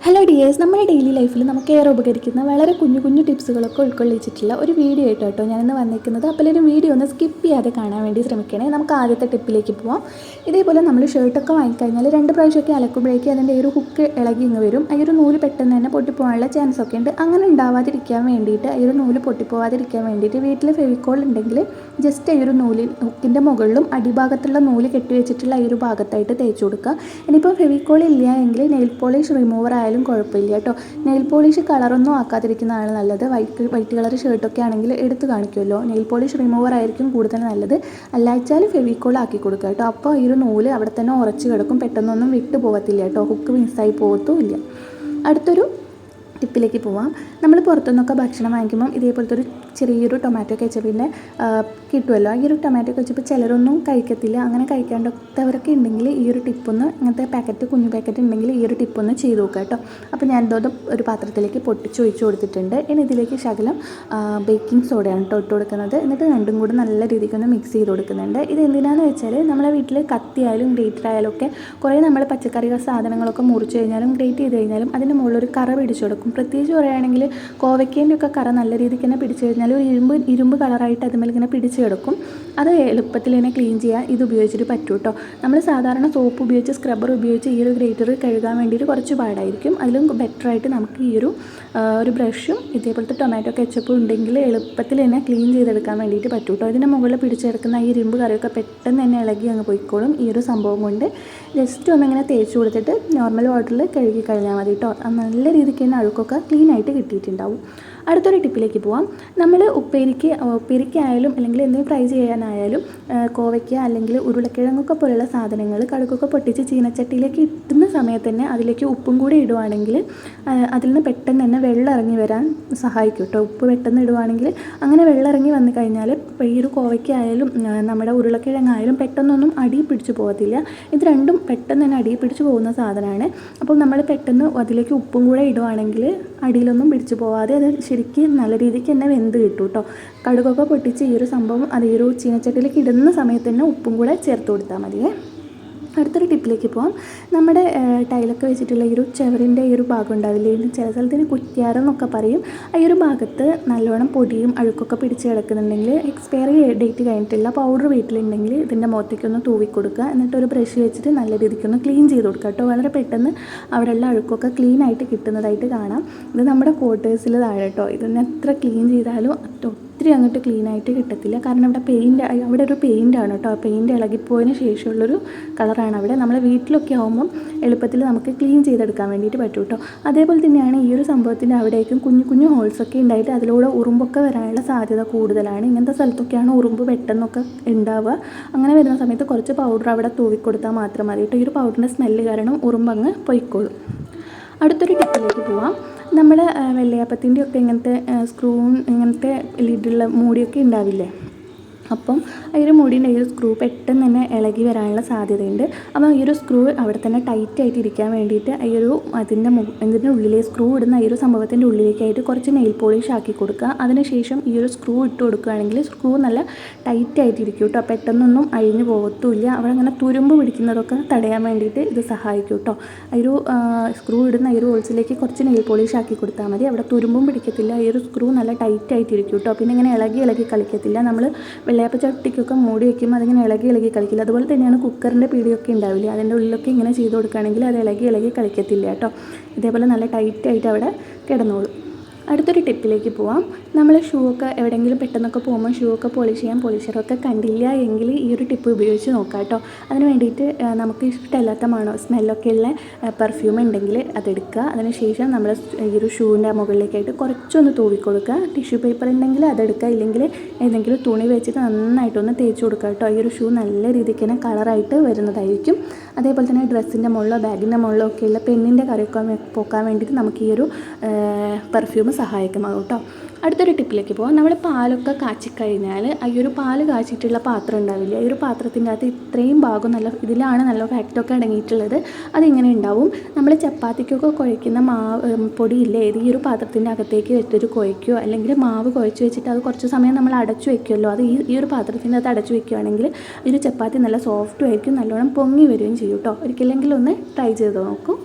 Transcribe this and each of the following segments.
Hello dears, നമ്മുടെ daily ലൈഫിൽ നമുക്ക് ഏറെ ഉപകരിക്കുന്ന വളരെ കുഞ്ഞു കുഞ്ഞു ടിപ്സുകളൊക്കെ ഉൾക്കൊള്ളിച്ചിട്ടുള്ള ഒരു വീഡിയോ ആയിട്ട് കേട്ടോ ഞാനിന്ന് വന്നിരിക്കുന്നത്. അപ്പോൾ ഒരു വീഡിയോ ഒന്ന് സ്കിപ്പ് ചെയ്യാതെ കാണാൻ വേണ്ടി ശ്രമിക്കണേ. നമുക്ക് ആദ്യത്തെ ടിപ്പിലേക്ക് പോവാം. ഇതേപോലെ നമ്മൾ ഷർട്ടൊക്കെ വാങ്ങിക്കഴിഞ്ഞാൽ 2 പ്രാവശ്യമൊക്കെ അലക്കുമ്പോഴേക്കും അതിൻ്റെ ഒരു ഹുക്ക് ഇളകി ഇങ്ങ് വരും. ആ ഒരു നൂല് പെട്ടെന്ന് തന്നെ പൊട്ടിപ്പോകാനുള്ള ചാൻസ് ഒക്കെ ഉണ്ട്. അങ്ങനെ ഉണ്ടാവാതിരിക്കാൻ വേണ്ടിയിട്ട് ആ ഒരു നൂല് പൊട്ടിപ്പോവാതിരിക്കാൻ വേണ്ടിയിട്ട് വീട്ടിൽ ഫെവിക്കോൾ ഉണ്ടെങ്കിൽ ജസ്റ്റ് ആ ഒരു നൂലിൽ ഹുക്കിൻ്റെ മുകളിലും അടിഭാഗത്തുള്ള നൂല് കെട്ടിവെച്ചിട്ടുള്ള ഈ ഒരു ഭാഗത്തായിട്ട് തേച്ച് കൊടുക്കുക. ഇനിയിപ്പോൾ ഫെവിക്കോൾ ഇല്ല എങ്കിൽ നെയിൽ പോളിഷ് റിമൂവർ ആയാലും കുഴപ്പമില്ല കേട്ടോ. നെയിൽ പോളിഷ് കളറൊന്നും ആക്കാതിരിക്കുന്നതാണ് നല്ലത്. വൈറ്റ് കളർ ഷർട്ടൊക്കെ ആണെങ്കിൽ എടുത്ത് കാണിക്കുമല്ലോ. നെയിൽ പോളിഷ് റിമൂവർ ആയിരിക്കും കൂടുതൽ നല്ലത്. അല്ലാച്ചാൽ ഫെവിക്കോൾ ആക്കി കൊടുക്കുക കേട്ടോ. അപ്പോൾ ഈ ഒരു നൂല് അവിടെ തന്നെ ഉറച്ച് കിടക്കും, പെട്ടെന്നൊന്നും വിട്ടു പോകത്തില്ല കേട്ടോ. ഹുക്ക് മിസ്സായി പോകത്തും ഇല്ല. അടുത്തൊരു ടിപ്പിലേക്ക് പോവാം. നമ്മൾ പുറത്തുനിന്നൊക്കെ ഭക്ഷണം വാങ്ങിക്കുമ്പം ഇതേപോലത്തെ ഒരു ചെറിയൊരു ടൊമാറ്റോ കെച്ചപ്പിൻ്റെ കിട്ടുമല്ലോ. ഈ ഒരു ടൊമാറ്റോ കെച്ചപ്പ് ചിലരൊന്നും കഴിക്കത്തില്ല. അങ്ങനെ കഴിക്കാണ്ടവരൊക്കെ ഉണ്ടെങ്കിൽ ഈ ഒരു ടിപ്പൊന്ന്, ഇങ്ങനത്തെ പാക്കറ്റ് കുഞ്ഞു പാക്കറ്റ് ഉണ്ടെങ്കിൽ ഈ ഒരു ടിപ്പൊന്ന് ചെയ്ത് നോക്കുക കേട്ടോ. അപ്പോൾ ഞാൻ എന്തോ ഒരു പാത്രത്തിലേക്ക് പൊട്ടിച്ച് ഒഴിച്ച് കൊടുത്തിട്ടുണ്ട്. ഇനി ഇതിലേക്ക് ശകലം ബേക്കിംഗ് സോഡയാണ് കേട്ടോ ഇട്ട് കൊടുക്കുന്നത്. എന്നിട്ട് രണ്ടും കൂടി നല്ല രീതിക്കൊന്ന് മിക്സ് ചെയ്ത് കൊടുക്കുന്നുണ്ട്. ഇത് എന്തിനാണെന്ന് വെച്ചാൽ നമ്മളെ വീട്ടിൽ കത്തിയായാലും ഗ്രേറ്റർ ആയാലും ഒക്കെ കുറേ നമ്മൾ പച്ചക്കറി സാധനങ്ങളൊക്കെ മുറിച്ച് കഴിഞ്ഞാലും ഗ്രേറ്റ് ചെയ്ത് കഴിഞ്ഞാലും അതിൻ്റെ മുകളിലൊരു കറ പിടിച്ചു കൊടുക്കും. പ്രത്യേകിച്ച് പറയുകയാണെങ്കിൽ കോവയ്ക്കേൻ്റെ ഒക്കെ കറ നല്ല രീതിക്ക് തന്നെ പിടിച്ചു കഴിഞ്ഞാൽ ഒരു ഇരുമ്പ് കളറായിട്ട് അതുമേൽ ഇങ്ങനെ പിടിച്ച് കിടക്കും. അത് എളുപ്പത്തിൽ തന്നെ ക്ലീൻ ചെയ്യാൻ ഇത് ഉപയോഗിച്ചിട്ട് പറ്റും കേട്ടോ. നമ്മൾ സാധാരണ സോപ്പ് ഉപയോഗിച്ച് സ്ക്രബ്ബർ ഉപയോഗിച്ച് ഈ ഒരു ഗ്രേറ്റർ കഴുകാൻ വേണ്ടിയിട്ട് കുറച്ച് പാടായിരിക്കും. അതിലും ബെറ്ററായിട്ട് നമുക്ക് ഈ ഒരു ബ്രഷും ഇതേപോലത്തെ ടൊമാറ്റോ കെച്ചപ്പും ഉണ്ടെങ്കിൽ എളുപ്പത്തിൽ തന്നെ ക്ലീൻ ചെയ്തെടുക്കാൻ വേണ്ടിയിട്ട് പറ്റും കേട്ടോ. ഇതിൻ്റെ മുകളിൽ പിടിച്ചെടുക്കുന്ന ഈ ഇരുമ്പ് കറിയൊക്കെ പെട്ടെന്ന് തന്നെ ഇളകി അങ്ങ് പോയിക്കോളും ഈ ഒരു സംഭവം കൊണ്ട്. ജസ്റ്റ് ഒന്നിങ്ങനെ തേച്ച് കൊടുത്തിട്ട് നോർമൽ വാട്ടറിൽ കഴുകി കഴിഞ്ഞാൽ മതി കേട്ടോ. നല്ല രീതിക്ക് തന്നെ അഴുക്കൊക്കെ ക്ലീനായിട്ട് കിട്ടിയിട്ടുണ്ടാവും. അടുത്തൊരു ടിപ്പിലേക്ക് പോവാം. നമ്മൾ ഉപ്പേരിക്കായാലും അല്ലെങ്കിൽ എന്തെങ്കിലും ഫ്രൈ ചെയ്യാനായാലും കോവയ്ക്ക അല്ലെങ്കിൽ ഉരുളക്കിഴങ്ങൊക്കെ പോലുള്ള സാധനങ്ങൾ കടുകൊക്കെ പൊട്ടിച്ച് ചീനച്ചട്ടിയിലേക്ക് ഇട്ടുന്ന സമയത്ത് തന്നെ അതിലേക്ക് ഉപ്പും കൂടി ഇടുവാണെങ്കിൽ അതിൽ നിന്ന് പെട്ടെന്ന് തന്നെ വെള്ളം ഇറങ്ങി വരാൻ സഹായിക്കും കേട്ടോ. ഉപ്പ് പെട്ടെന്ന് ഇടുവാണെങ്കിൽ അങ്ങനെ വെള്ളം ഇറങ്ങി വന്നു കഴിഞ്ഞാൽ ഈ ഒരു കോവയ്ക്കായാലും നമ്മുടെ ഉരുളക്കിഴങ്ങായാലും പെട്ടെന്നൊന്നും അടി പിടിച്ചു പോകത്തില്ല. ഇത് രണ്ടും പെട്ടെന്ന് തന്നെ അടി പിടിച്ചു പോകുന്ന സാധനമാണ്. അപ്പോൾ നമ്മൾ പെട്ടെന്ന് അതിലേക്ക് ഉപ്പും കൂടെ ഇടുവാണെങ്കിൽ അടിയിലൊന്നും പിടിച്ചു പോവാതെ അത് ശരിക്കും നല്ല രീതിക്ക് തന്നെ വെന്ത് കിട്ടും കേട്ടോ. കടുകൊക്കെ പൊട്ടിച്ച് ഈ ഒരു സംഭവം അത് ഈ ഒരു ചീനച്ചട്ടിയിലേക്ക് ഇടുന്ന സമയത്ത് തന്നെ ഉപ്പും കൂടെ ചേർത്ത് കൊടുത്താൽ മതിയേ. അടുത്തൊരു ടിപ്പിലേക്ക് പോകാം. നമ്മുടെ ടൈലൊക്കെ വെച്ചിട്ടുള്ള ഈ ഒരു ചവറിൻ്റെ ഈ ഒരു ഭാഗം ഉണ്ടാവില്ലേ, ചില സ്ഥലത്തിന് കുറ്റിയാരം എന്നൊക്കെ പറയും. ഈ ഒരു ഭാഗത്ത് നല്ലോണം പൊടിയും അഴുക്കൊക്കെ പിടിച്ച് കിടക്കുന്നുണ്ടെങ്കിൽ എക്സ്പയറി ഡേറ്റ് കഴിഞ്ഞിട്ടുള്ള പൗഡർ വീട്ടിലുണ്ടെങ്കിൽ ഇതിൻ്റെ മുഖത്തേക്കൊന്ന് തൂവി കൊടുക്കുക. എന്നിട്ട് ഒരു ബ്രഷ് വെച്ചിട്ട് നല്ല രീതിക്കൊന്ന് ക്ലീൻ ചെയ്ത് കൊടുക്കുക കേട്ടോ. വളരെ പെട്ടെന്ന് അവിടെയുള്ള അഴുക്കൊക്കെ ക്ലീൻ ആയിട്ട് കിട്ടുന്നതായിട്ട് കാണാം. ഇത് നമ്മുടെ ക്വാർട്ടേഴ്സിൽ താഴെ കേട്ടോ. ഇതൊന്ന് എത്ര ക്ലീൻ ചെയ്താലും ഒത്തിരി അങ്ങോട്ട് ക്ലീനായിട്ട് കിട്ടത്തില്ല. കാരണം അവിടെ ഒരു പെയിൻ്റാണ് കേട്ടോ. ആ പെയിൻറ്റ് ഇളകിപ്പോയതിന് ശേഷമുള്ളൊരു കളറാണ് അവിടെ. നമ്മളെ വീട്ടിലൊക്കെ ആകുമ്പം എളുപ്പത്തിൽ നമുക്ക് ക്ലീൻ ചെയ്തെടുക്കാൻ വേണ്ടിയിട്ട് പറ്റും കേട്ടോ. അതേപോലെ തന്നെയാണ് ഈ ഒരു സംഭവത്തിൻ്റെ അവിടേക്കും കുഞ്ഞു കുഞ്ഞു ഹോൾസൊക്കെ ഉണ്ടായിട്ട് അതിലൂടെ ഉറുമ്പൊക്കെ വരാനുള്ള സാധ്യത കൂടുതലാണ്. ഇങ്ങനത്തെ സ്ഥലത്തൊക്കെയാണ് ഉറുമ്പ് പെട്ടെന്നൊക്കെ ഉണ്ടാവുക. അങ്ങനെ വരുന്ന സമയത്ത് കുറച്ച് പൗഡർ അവിടെ തൂവിക്കൊടുത്താൽ മാത്രം മതി കേട്ടോ. ഈ ഒരു പൗഡറിൻ്റെ സ്മെല്ല് കാരണം ഉറുമ്പ് അങ്ങ് പൊയ്ക്കോളും. അടുത്തൊരു ടിപ്പിലേക്ക് പോവാം. നമ്മൾ വെള്ളയപ്പത്തിൻ്റെ ഒക്കെ ഇങ്ങനത്തെ ഇങ്ങനത്തെ ലിഡുള്ള മൂടിയൊക്കെ ഉണ്ടാവില്ലേ, അപ്പം ഈ ഒരു മുടിയുടെ ഈ ഒരു സ്ക്രൂ പെട്ടെന്ന് തന്നെ ഇളകി വരാനുള്ള സാധ്യതയുണ്ട്. അപ്പോൾ ഈ ഒരു സ്ക്രൂ അവിടെ തന്നെ ടൈറ്റായിട്ട് ഇരിക്കാൻ വേണ്ടിയിട്ട് ഈ ഒരു ഇതിൻ്റെ ഉള്ളിലെ സ്ക്രൂ ഇടുന്ന ഈ ഒരു സംഭവത്തിൻ്റെ ഉള്ളിലേക്കായിട്ട് കുറച്ച് നെയിൽ പോളിഷ് ആക്കി കൊടുക്കുക. അതിനുശേഷം ഈ ഒരു സ്ക്രൂ ഇട്ട് കൊടുക്കുകയാണെങ്കിൽ സ്ക്രൂ നല്ല ടൈറ്റായിട്ട് ഇരിക്കും കേട്ടോ. പെട്ടെന്നൊന്നും അഴിഞ്ഞു പോകത്തുമില്ല. അവിടെ അങ്ങനെ തുരുമ്പ് പിടിക്കുന്നതൊക്കെ തടയാൻ വേണ്ടിയിട്ട് ഇത് സഹായിക്കും കേട്ടോ. ഈ ഒരു സ്ക്രൂ ഇടുന്ന ഈ ഒരു ഹോൾസിലേക്ക് കുറച്ച് നെയിൽ പോളിഷ് ആക്കി കൊടുത്താൽ മതി. അവിടെ തുരുമ്പും പിടിക്കത്തില്ല. ഈ ഒരു സ്ക്രൂ നല്ല ടൈറ്റായിട്ട് ഇരിക്കും കേട്ടോ. പിന്നെ ഇങ്ങനെ ഇളകി കളിക്കത്തില്ല. നമ്മൾ വെള്ളയപ്പ ചട്ടിക്കൊക്കെ മൂടി വയ്ക്കുമ്പോൾ അതിങ്ങനെ ഇളകി കളിക്കില്ല. അതുപോലെ തന്നെയാണ് കുക്കറിൻ്റെ പീടിയൊക്കെ ഉണ്ടാവില്ലേ, അതിൻ്റെ ഉള്ളിലൊക്കെ ഇങ്ങനെ ചെയ്ത് കൊടുക്കുകയാണെങ്കിൽ അത് ഇളകി കളിക്കത്തില്ല കേട്ടോ. ഇതേപോലെ നല്ല ടൈറ്റായിട്ട് അവിടെ കിടന്നോളും. അടുത്തൊരു ടിപ്പിലേക്ക് പോവാം. നമ്മൾ ഷൂ ഒക്കെ എവിടെയെങ്കിലും പെട്ടെന്നൊക്കെ പോകുമ്പോൾ ഷൂ ഒക്കെ പോളിഷ് ചെയ്യാൻ പോളിഷറൊക്കെ കണ്ടില്ല എങ്കിൽ ഈ ഒരു ടിപ്പ് ഉപയോഗിച്ച് നോക്കാം കേട്ടോ. അതിന് വേണ്ടിയിട്ട് നമുക്ക് ഇഷ്ടമില്ലാത്ത സ്മെല്ലൊക്കെ ഉള്ള പെർഫ്യൂം ഉണ്ടെങ്കിൽ അതെടുക്കുക. അതിനുശേഷം നമ്മൾ ഈ ഒരു ഷൂവിൻ്റെ മുകളിലേക്കായിട്ട് കുറച്ചൊന്ന് തൂവി കൊടുക്കുക. ടിഷ്യൂ പേപ്പർ ഉണ്ടെങ്കിൽ അതെടുക്കുക, ഇല്ലെങ്കിൽ ഏതെങ്കിലും തുണി വെച്ചിട്ട് നന്നായിട്ടൊന്ന് തേച്ച് കൊടുക്കുക കേട്ടോ. ഈ ഒരു ഷൂ നല്ല രീതിക്ക് തന്നെ കളറായിട്ട് വരുന്നതായിരിക്കും. അതേപോലെ തന്നെ ഡ്രസ്സിൻ്റെ മുകളിലോ ബാഗിൻ്റെ മുകളിലോ ഒക്കെയുള്ള പെണ്ണിൻ്റെ കറിയൊക്കെ പോക്കാൻ വേണ്ടിയിട്ട് നമുക്ക് ഈ ഒരു പെർഫ്യൂം സഹായകമാകും കേട്ടോ. അടുത്തൊരു ടിപ്പിലേക്ക് പോകാം. നമ്മൾ പാലൊക്കെ കാച്ചിക്കഴിഞ്ഞാൽ ഈ ഒരു പാല് കാച്ചിട്ടുള്ള പാത്രം ഉണ്ടാവില്ല, ഈ ഒരു പാത്രത്തിൻ്റെ അകത്ത് ഇത്രയും ഭാഗം ഇതിലാണ് നല്ല ഫാക്റ്റൊക്കെ അടങ്ങിയിട്ടുള്ളത്. അതിങ്ങനെ ഉണ്ടാവും. നമ്മൾ ചപ്പാത്തിക്കൊക്കെ കുഴയ്ക്കുന്ന പൊടിയില്ലേ, ഇത് ഈ ഒരു പാത്രത്തിൻ്റെ അകത്തേക്ക് വെച്ചിട്ട് കുഴയ്ക്കുകയോ അല്ലെങ്കിൽ മാവ് കുഴച്ച് വെച്ചിട്ട് അത് കുറച്ച് സമയം നമ്മൾ അടച്ചു വയ്ക്കുമല്ലോ, അത് ഈ ഒരു പാത്രത്തിൻ്റെ അകത്ത് അടച്ചു വയ്ക്കുകയാണെങ്കിൽ ഈ ഒരു ചപ്പാത്തി നല്ല സോഫ്റ്റും ആയിരിക്കും, നല്ലോണം പൊങ്ങി വരികയും ചെയ്യും കേട്ടോ. ഒരിക്കലെങ്കിലും ഒന്ന് ട്രൈ ചെയ്ത് നോക്കൂ.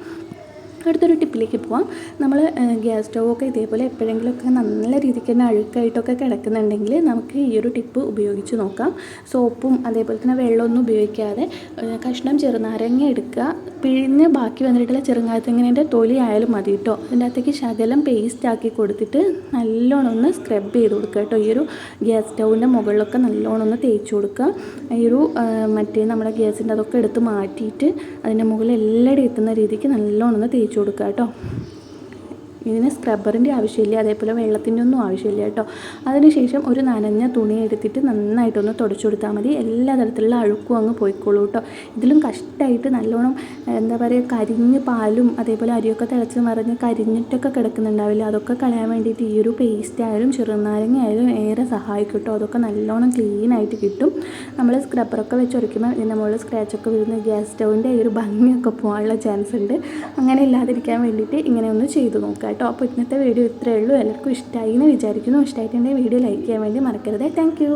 അടുത്തൊരു ടിപ്പിലേക്ക് പോവാം. നമ്മൾ ഗ്യാസ് സ്റ്റൗവൊക്കെ ഇതേപോലെ എപ്പോഴെങ്കിലുമൊക്കെ നല്ല രീതിക്ക് തന്നെ അഴുക്കായിട്ടൊക്കെ കിടക്കുന്നുണ്ടെങ്കിൽ നമുക്ക് ഈ ഒരു ടിപ്പ് ഉപയോഗിച്ച് നോക്കാം. സോപ്പും അതേപോലെ തന്നെ വെള്ളമൊന്നും ഉപയോഗിക്കാതെ കഷ്ണം ചെറുനാരങ്ങ എടുക്കുക, പിഴിഞ്ഞ് ബാക്കി വന്നിട്ടുള്ള ചെറുനാരങ്ങേൻ്റെ തൊലി ആയാലും മതി കേട്ടോ. അതിൻ്റെ അകത്തേക്ക് ശകലം പേസ്റ്റ് ആക്കി കൊടുത്തിട്ട് നല്ലോണം ഒന്ന് സ്ക്രബ് ചെയ്ത് കൊടുക്കുക കേട്ടോ. ഈ ഒരു ഗ്യാസ് സ്റ്റൗവിൻ്റെ മുകളിലൊക്കെ നല്ലോണം ഒന്ന് തേച്ച് കൊടുക്കുക. ഈ ഒരു നമ്മുടെ ഗ്യാസിൻ്റെ അതൊക്കെ എടുത്ത് മാറ്റിയിട്ട് അതിൻ്റെ മുകളിൽ എല്ലായിടും എത്തുന്ന രീതിക്ക് നല്ലോണം ഒന്ന് തേച്ച് കൊടുക്കുക കേട്ടോ. ഇതിന് സ്ക്രബ്ബറിൻ്റെ ആവശ്യമില്ല, അതേപോലെ വെള്ളത്തിൻ്റെ ഒന്നും ആവശ്യമില്ല കേട്ടോ. അതിനുശേഷം ഒരു നനഞ്ഞ തുണി എടുത്തിട്ട് നന്നായിട്ടൊന്ന് തുടച്ചു കൊടുത്താൽ മതി. എല്ലാ തരത്തിലുള്ള അഴുക്കും അങ്ങ് പോയിക്കോളൂ കേട്ടോ. ഇതിലും കഷ്ടമായിട്ട് നല്ലോണം കരിഞ്ഞ് പാലും അതേപോലെ അരിയൊക്കെ തിളച്ച് മറിഞ്ഞ് കരിഞ്ഞിട്ടൊക്കെ കിടക്കുന്നുണ്ടാവില്ല, അതൊക്കെ കളയാൻ വേണ്ടിയിട്ട് ഈ ഒരു പേസ്റ്റ് ആയാലും ചെറുനാരങ്ങ ആയാലും ഏറെ സഹായിക്കും കേട്ടോ. അതൊക്കെ നല്ലോണം ക്ലീനായിട്ട് കിട്ടും. നമ്മൾ സ്ക്രബ്ബറൊക്കെ വെച്ച് ഉരയ്ക്കുമ്പോൾ ഇതിൻ്റെ മുകളിൽ സ്ക്രാച്ചൊക്കെ വരുന്ന ഗ്യാസ് സ്റ്റൗവിൻ്റെ ഈ ഒരു ഭംഗിയൊക്കെ പോകാനുള്ള ചാൻസ് ഉണ്ട്. അങ്ങനെ ഇല്ലാതിരിക്കാൻ വേണ്ടിയിട്ട് ഇങ്ങനെ ഒന്ന് ചെയ്ത് നോക്കുക കേട്ടോ. അപ്പോൾ ഇന്നത്തെ വീഡിയോ ഇത്രയേ ഉള്ളൂ. എല്ലാവർക്കും ഇഷ്ടമായി എന്ന് വിചാരിക്കുന്നു. ഇഷ്ടമായിട്ടുണ്ടെങ്കിൽ വീഡിയോ ലൈക്ക് ചെയ്യാൻ വേണ്ടി മറക്കരുത്. Thank you.